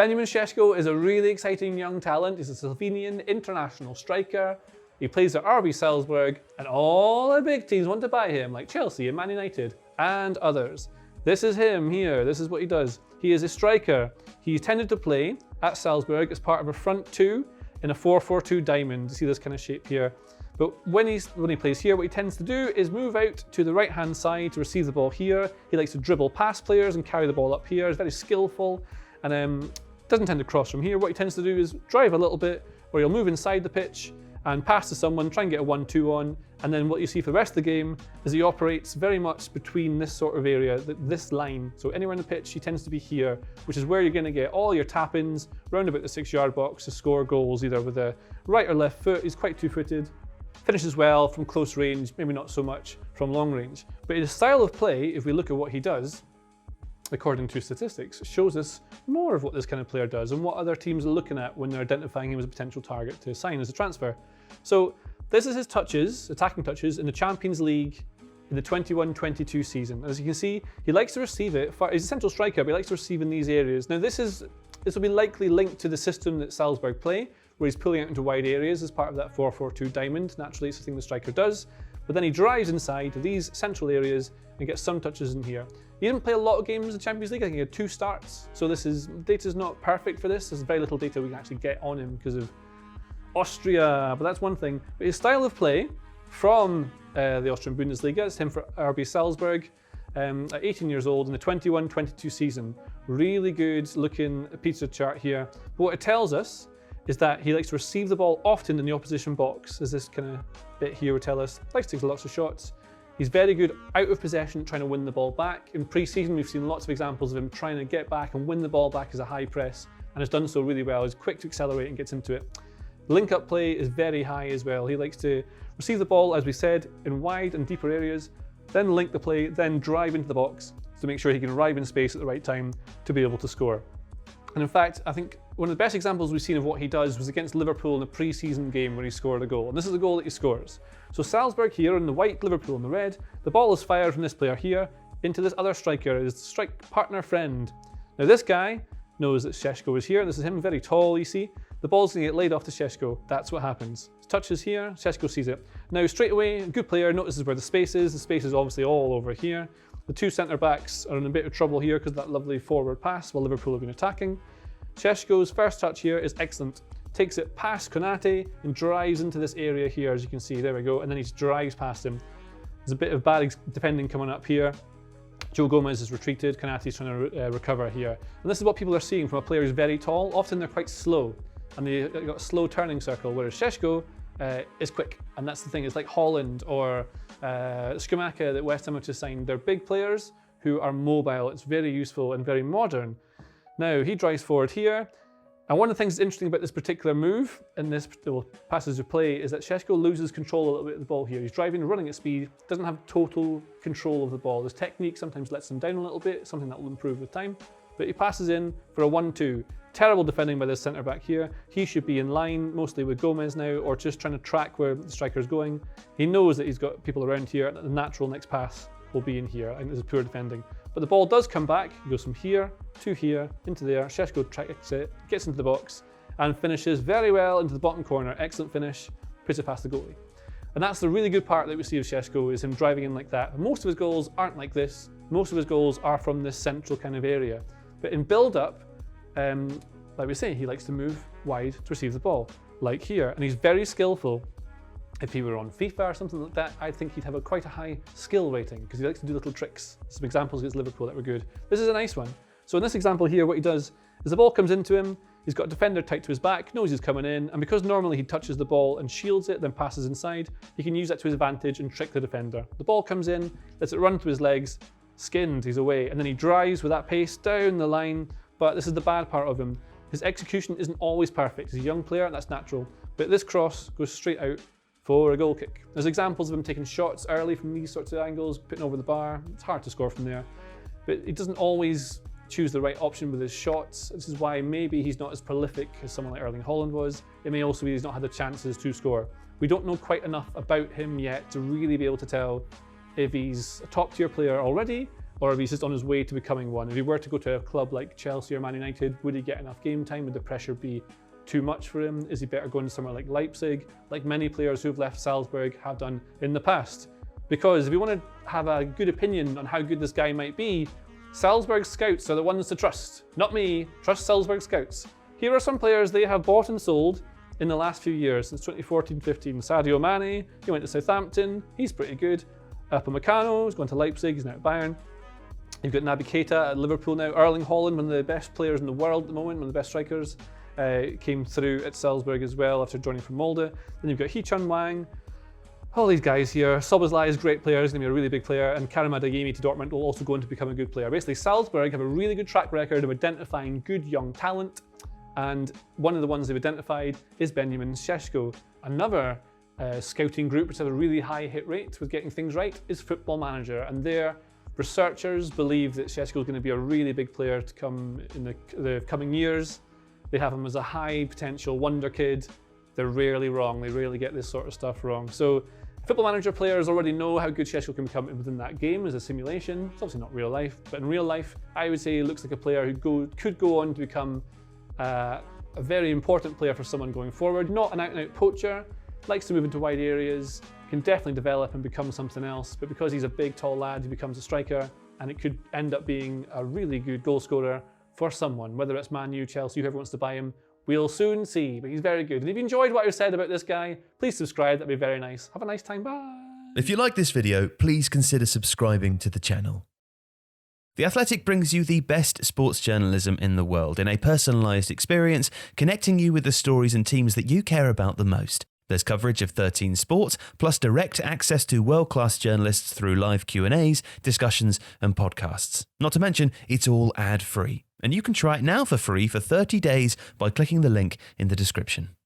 Benjamin Sesko is a really exciting young talent. He's a Slovenian international striker. He plays at RB Salzburg, and all the big teams want to buy him, like Chelsea and Man United and others. This is him here. This is what he does. He is a striker. He tended to play at Salzburg as part of a front two in a 4-4-2 diamond. You see this kind of shape here. But when he plays here, what he tends to do is move out to the right-hand side to receive the ball here. He likes to dribble past players and carry the ball up here. He's very skillful and doesn't tend to cross from here. What he tends to do is drive a little bit, or he'll move inside the pitch and pass to someone, try and get a 1-2 on. And then what you see for the rest of the game is he operates very much between this sort of area, this line. So anywhere in the pitch, he tends to be here, which is where you're going to get all your tap-ins round about the 6-yard box to score goals, either with a right or left foot. He's quite two-footed. Finishes well from close range, maybe not so much from long range. But his style of play, if we look at what he does, according to statistics, shows us more of what this kind of player does and what other teams are looking at when they're identifying him as a potential target to sign as a transfer. So this is his touches, attacking touches, in the Champions League in the 21-22 season. As you can see, he likes to receive it. He's a central striker, but he likes to receive in these areas. Now this will be likely linked to the system that Salzburg play, where he's pulling out into wide areas as part of that 4-4-2 diamond. Naturally, it's the thing the striker does. But then he drives inside to these central areas and gets some touches in here. He didn't play a lot of games in the Champions League. I think he had 2 starts. So data's not perfect for this. There's very little data we can actually get on him because of Austria, but that's one thing. But his style of play from the Austrian Bundesliga is him for RB Salzburg at 18 years old in the 21-22 season. Really good looking pizza chart here. But what it tells us is that he likes to receive the ball often in the opposition box, as this kind of bit here would tell us. Likes to take lots of shots. He's very good out of possession, trying to win the ball back. In pre-season, we've seen lots of examples of him trying to get back and win the ball back as a high press, and has done so really well. He's quick to accelerate and gets into it. Link-up play is very high as well. He likes to receive the ball, as we said, in wide and deeper areas, then link the play, then drive into the box to make sure he can arrive in space at the right time to be able to score. And in fact, I think one of the best examples we've seen of what he does was against Liverpool in a pre-season game when he scored a goal. And this is the goal that he scores. So Salzburg here in the white, Liverpool in the red. The ball is fired from this player here into this other striker, his strike partner friend. Now this guy knows that Sesko is here. This is him, very tall, you see. The ball's going to get laid off to Sesko. That's what happens. His touch is here, Sesko sees it. Now straight away, a good player notices where the space is. The space is obviously all over here. The 2 centre-backs are in a bit of trouble here because of that lovely forward pass while Liverpool have been attacking. Sesko's first touch here is excellent. Takes it past Konate and drives into this area here, as you can see. There we go. And then he drives past him. There's a bit of bad defending coming up here. Joe Gomez has retreated. Konate's trying to recover here. And this is what people are seeing from a player who's very tall. Often they're quite slow, and they've got a slow turning circle, whereas Sesko is quick. And that's the thing. It's like Holland or Schumacher that West Ham have just signed. They're big players who are mobile. It's very useful and very modern. Now he drives forward here, and one of the things that's interesting about this particular move and this passage of play is that Sesko loses control a little bit of the ball here. He's driving, running at speed, doesn't have total control of the ball. His technique sometimes lets him down a little bit, something that will improve with time, but he passes in for a 1-2. Terrible defending by this centre back here. He should be in line mostly with Gomez now, or just trying to track where the striker's going. He knows that he's got people around here, and that the natural next pass will be in here. I think this is poor defending. But the ball does come back. He goes from here to here, into there. Sesko tracks it, gets into the box, and finishes very well into the bottom corner. Excellent finish, puts it past the goalie. And that's the really good part that we see of Sesko, is him driving in like that. Most of his goals aren't like this. Most of his goals are from this central kind of area. But in build-up, like we say, he likes to move wide to receive the ball, like here. And he's very skillful. If he were on FIFA or something like that, I think he'd have quite a high skill rating because he likes to do little tricks. Some examples against Liverpool that were good. This is a nice one. So in this example here, what he does is the ball comes into him, he's got a defender tight to his back, knows he's coming in, and because normally he touches the ball and shields it, then passes inside, he can use that to his advantage and trick the defender. The ball comes in, lets it run through his legs, skinned, he's away, and then he drives with that pace down the line, but this is the bad part of him. His execution isn't always perfect. He's a young player, that's natural, but this cross goes straight out for a goal kick. There's examples of him taking shots early from these sorts of angles, putting over the bar. It's hard to score from there, but he doesn't always choose the right option with his shots. This is why maybe he's not as prolific as someone like Erling Haaland was. It may also be he's not had the chances to score. We don't know quite enough about him yet to really be able to tell if he's a top tier player already or if he's just on his way to becoming one. If he were to go to a club like Chelsea or Man United, would he get enough game time? Would the pressure be too much for him? Is he better going to somewhere like Leipzig, like many players who've left Salzburg have done in the past? Because if you want to have a good opinion on how good this guy might be, Salzburg scouts are the ones to trust. Not me, trust Salzburg scouts. Here are some players they have bought and sold in the last few years, since 2014-15. Sadio Mane, he went to Southampton, he's pretty good. Upamecano, he's gone to Leipzig, he's now at Bayern. You've got Naby Keita at Liverpool now. Erling Haaland, one of the best players in the world at the moment, one of the best strikers, came through at Salzburg as well after joining from Molde. Then you've got Hee-Chun Wang, all these guys here. Szoboszlai is a great player, he's going to be a really big player, and Karim Adeyemi to Dortmund will also go on to become a good player. Basically, Salzburg have a really good track record of identifying good young talent, and one of the ones they've identified is Benjamin Sesko. Another scouting group which has a really high hit rate with getting things right is Football Manager, and their researchers believe that Sesko is going to be a really big player to come in the coming years. They have him as a high potential wonder kid. They're rarely wrong, they rarely get this sort of stuff wrong. So Football Manager players already know how good Sesko can become within that game as a simulation. It's obviously not real life, but in real life, I would say he looks like a player who could go on to become a very important player for someone going forward. Not an out-and-out poacher, likes to move into wide areas, can definitely develop and become something else, but because he's a big, tall lad, he becomes a striker, and it could end up being a really good goal scorer for someone, whether it's Man U, Chelsea, whoever wants to buy him. We'll soon see, but he's very good. And if you enjoyed what I've said about this guy, please subscribe, that'd be very nice. Have a nice time, bye. If you like this video, please consider subscribing to the channel. The Athletic brings you the best sports journalism in the world in a personalised experience, connecting you with the stories and teams that you care about the most. There's coverage of 13 sports, plus direct access to world-class journalists through live Q&As, discussions and podcasts. Not to mention, it's all ad-free. And you can try it now for free for 30 days by clicking the link in the description.